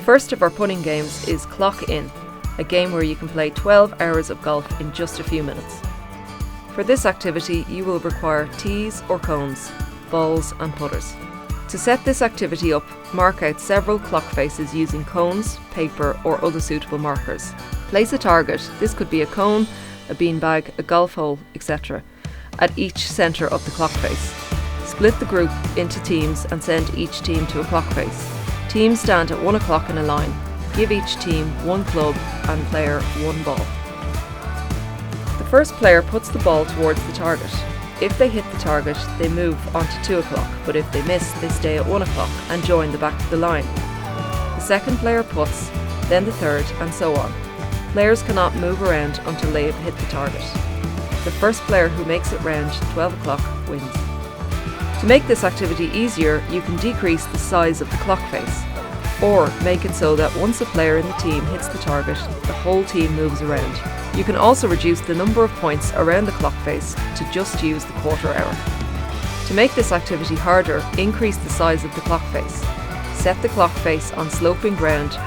The first of our putting games is Clock In, a game where you can play 12 hours of golf in just a few minutes. For this activity, you will require tees or cones, balls and putters. To set this activity up, mark out several clock faces using cones, paper or other suitable markers. Place a target, this could be a cone, a beanbag, a golf hole, etc., at each centre of the clock face. Split the group into teams and send each team to a clock face. Teams stand at 1 o'clock in a line. Give each team one club and player one ball. The first player puts the ball towards the target. If they hit the target, they move on to 2 o'clock, but if they miss, they stay at 1 o'clock and join the back of the line. The second player puts, then the third, and so on. Players cannot move around until they have hit the target. The first player who makes it round 12 o'clock wins. To make this activity easier, you can decrease the size of the clock face, or make it so that once a player in the team hits the target, the whole team moves around. You can also reduce the number of points around the clock face to just use the quarter hour. To make this activity harder, increase the size of the clock face. Set the clock face on sloping ground,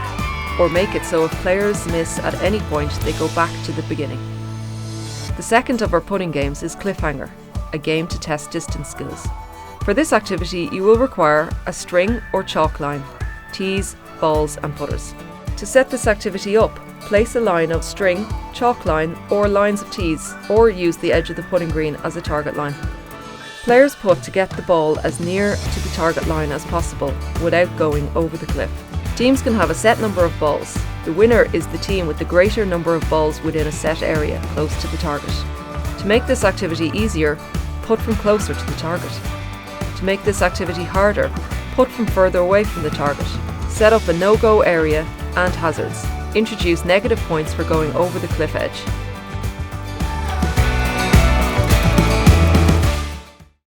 or make it so if players miss at any point, they go back to the beginning. The second of our putting games is Cliffhanger, a game to test distance skills. For this activity, you will require a string or chalk line, tees, balls and putters. To set this activity up, place a line of string, chalk line or lines of tees, or use the edge of the putting green as a target line. Players putt to get the ball as near to the target line as possible without going over the cliff. Teams can have a set number of balls. The winner is the team with the greater number of balls within a set area close to the target. To make this activity easier, putt from closer to the target. To make this activity harder, putt from further away from the target. Set up a no-go area and hazards. Introduce negative points for going over the cliff edge.